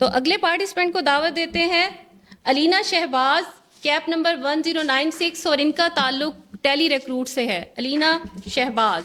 تو اگلے پارٹیسپینٹ کو دعوت دیتے ہیں علینا شہباز، کیپ نمبر 1096، اور ان کا تعلق ٹیلی ریکروٹ سے ہے۔ علینا شہباز۔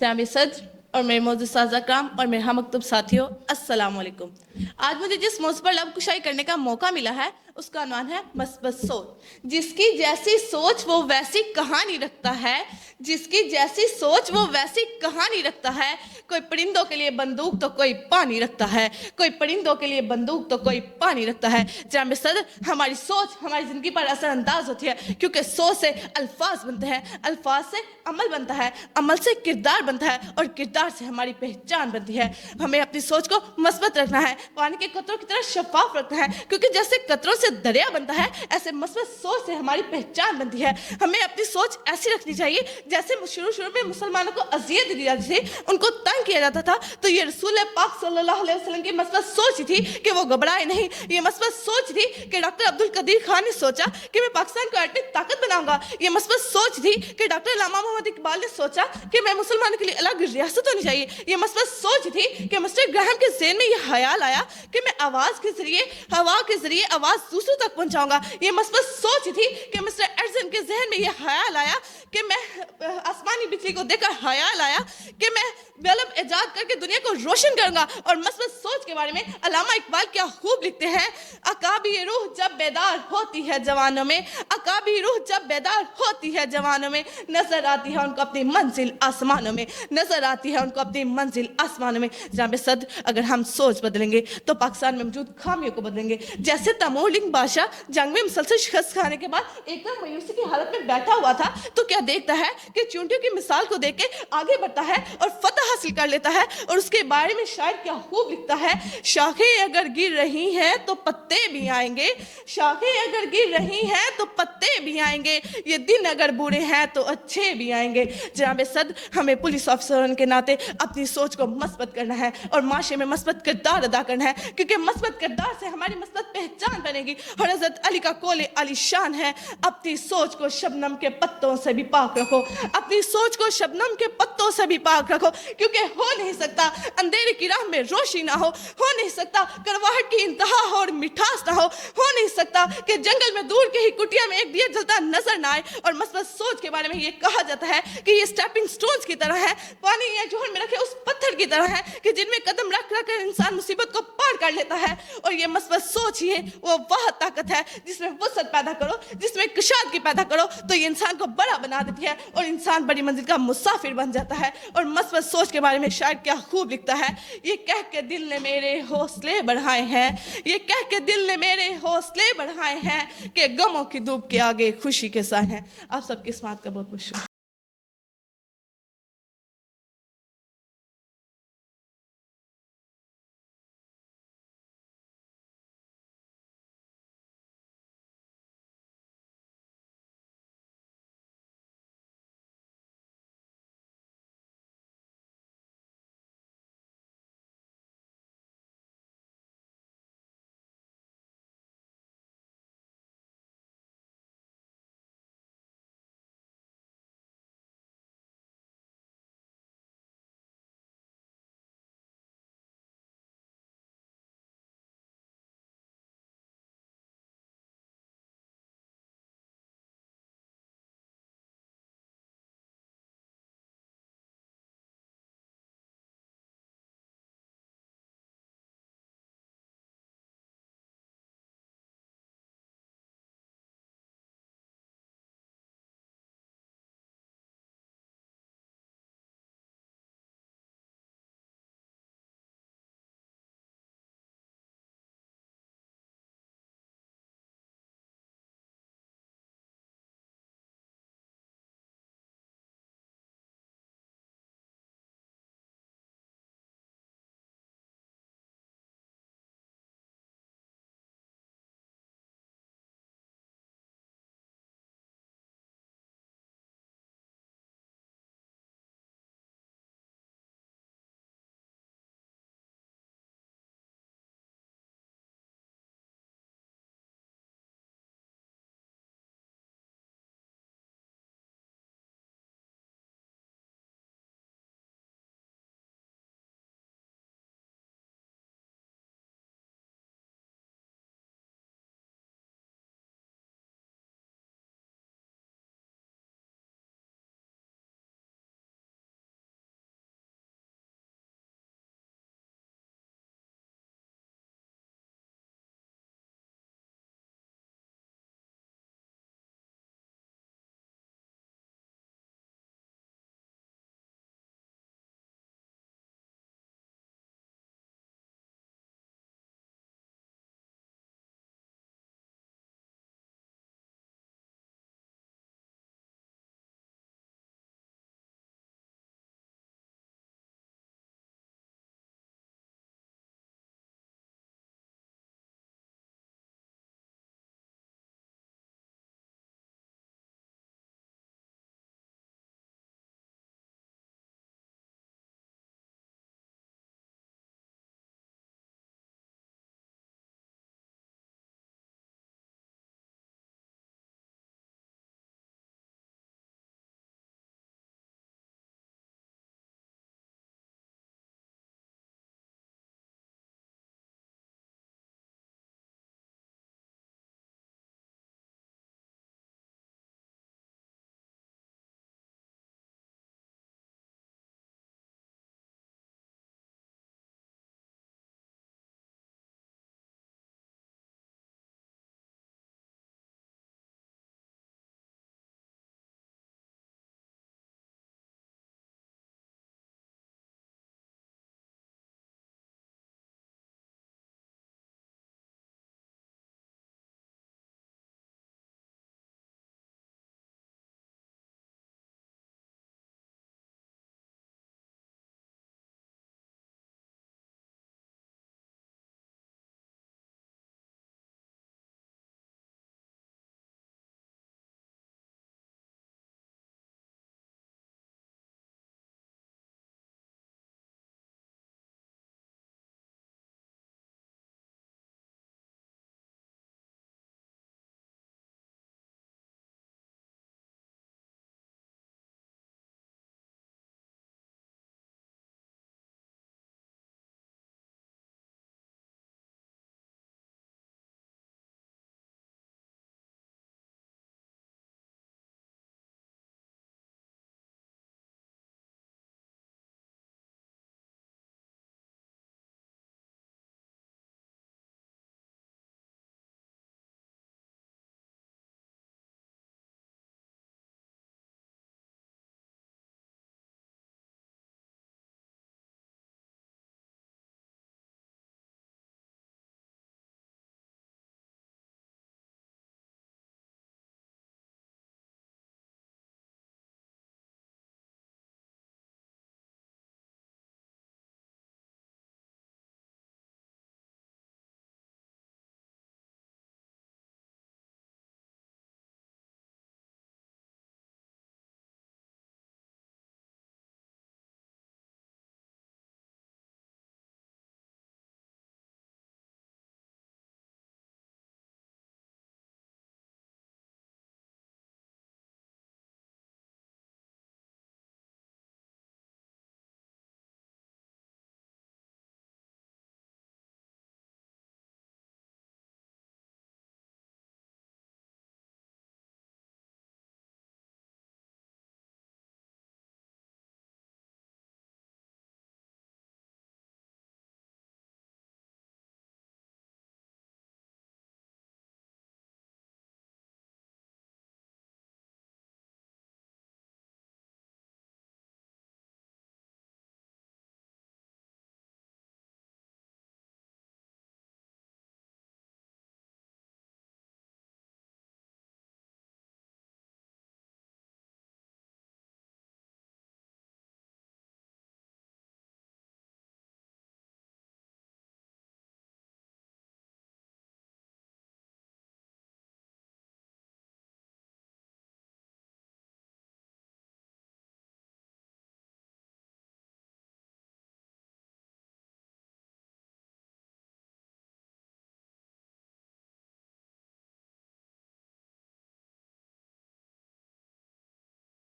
جناب صدر اور میرے معزز سازہ کرام اور میرے ہم مکتب ساتھیوں، السلام علیکم۔ آج مجھے جس موضوع پر لب کشائی کرنے کا موقع ملا ہے اس کا عنوان ہے مثبت سوچ۔ جس کی جیسی سوچ وہ ویسی کہانی رکھتا ہے، جس کی جیسی سوچ وہ ویسی کہانی رکھتا ہے۔ کوئی پرندوں کے لیے بندوق تو کوئی پانی رکھتا ہے، کوئی پرندوں کے لیے بندوق تو کوئی پانی رکھتا ہے۔ جناب صدر، ہماری سوچ ہماری زندگی پر اثر انداز ہوتی ہے، کیونکہ سوچ سے الفاظ بنتے ہیں، الفاظ سے عمل بنتا ہے، عمل سے کردار بنتا ہے، اور کردار سے ہماری پہچان بنتی ہے۔ ہمیں اپنی سوچ کو مثبت رکھنا ہے، پانی کے قطروں کی طرح شفاف رکھنا ہے، کیونکہ جیسے قطروں سے دریا بنتا ہے ایسے مثبت سوچ سے ہماری پہچان بنتی ہے۔ ہمیں اپنی سوچ ایسی رکھنی چاہیے جیسے شروع میں مسلمانوں کو اذیت دی جاتی تھی، ان کو تنگ کیا جاتا تھا، تو یہ رسول پاک صلی اللہ علیہ وسلم کی مثبت سوچ تھی کہ وہ گھبرائے نہیں۔ یہ مثبت سوچ تھی کہ ڈاکٹر عبدالقدیر خان نے سوچا کہ میں پاکستان کو ایٹمی طاقت بناؤں گا۔ یہ مثبت سوچ تھی کہ ڈاکٹر علامہ محمد اقبال نے سوچا کہ میں مسلمانوں کے لیے الگ ریاست ہونی چاہیے۔ یہ مثبت سوچ تھی کہ مسٹر گراہم کے ذہن میں یہ خیال آیا کہ میں آواز کے ذریعے، ہوا کے ذریعے آواز دوسروں تک پہنچاؤں گا۔ یہ مثبت سوچ تھی کہ مسٹر ایڈسن کے ذہن میں یہ خیال آیا کہ میں آسمانی بجلی کو دیکھ کر خیال آیا کہ میں بلب ایجاد کر کے دنیا کو روشن کروں گا۔ اور مثبت سوچ کے بارے میں علامہ اقبال کیا خوب لکھتے ہیں، عقابی روح جب بیدار ہوتی ہے جوانوں میں، عقابی روح جب بیدار ہوتی ہے جوانوں میں، نظر آتی ہے ان کو اپنی منزل آسمانوں میں، نظر آتی ہے ان کو اپنی منزل آسمانوں میں۔ جناب صدر، اگر ہم سوچ بدلیں گے تو پاکستان میں موجود خامیوں کو بدلیں گے۔ جیسے تیمور لنگ بادشاہ جنگ میں مسلسل شکست کھانے کے بعد ایک دم مایوسی کی حالت میں بیٹھا ہوا تھا، تو کیا دیکھتا ہے کہ چونٹیوں کی مثال کو دیکھ کے آگے بڑھتا ہے اور فتح حاصل کر لیتا ہے۔ اور اس کے بارے میں شاعر کیا خوب لکھتا ہے، شاخیں اگر گر رہی ہیں تو پتے بھی آئیں گے، شاخیں اگر گر رہی ہیں تو پتے بھی آئیں گے، یہ دن اگر برے ہیں تو اچھے بھی آئیں گے۔ جناب صدر، ہمیں پولیس افسران کے ناطے اپنی سوچ کو مثبت کرنا ہے اور معاشرے میں مثبت کردار ادا کرنا ہے، کیونکہ مثبت کردار سے ہماری مثبت پہچان بنے گی۔ اور حضرت علی کا قول علی شان ہے، اپنی سوچ کو شبنم کے پتوں سے بھی پاک رکھو، اپنی سوچ کو شبنم کے پتوں سے بھی پاک رکھو، کیونکہ ہو نہیں سکتا اندھیرے کی راہ میں روشنی نہ ہو نہیں سکتا کڑواہٹ کی انتہا ہو اور مٹھاس نہ ہو نہیں سکتا کہ جنگل میں دور کی ہی کٹیا میں ایک دیا جلتا نظر نہ آئے۔ اور مثبت سوچ کے بارے میں یہ کہا جاتا ہے کہ یہ سٹیپنگ سٹونز کی طرح ہے، پانی یا جوہر میں رکھے اس پتھر کی طرح ہے کہ جن میں قدم رکھ رکھ کر انسان مصیبت کو پار کر لیتا ہے۔ اور یہ مثبت سوچ ہی ہے وہ طاقت ہے جس میں وسعت پیدا کرو، جس میں کشادگی پیدا کرو، تو یہ انسان کو بڑا بنا دیتی ہے اور انسان بڑی منزل کا مسافر بن جاتا ہے۔ اور مثبت سوچ کے بارے میں شاعر کیا خوب لکھتا ہے، یہ کہہ کے دل نے میرے حوصلے بڑھائے ہیں، یہ کہہ کے دل نے میرے حوصلے بڑھائے ہیں کہ غموں کی دھوپ کے آگے خوشی کے سائے ہیں۔ آپ سب کی سماعت کا بہت بہت شکریہ۔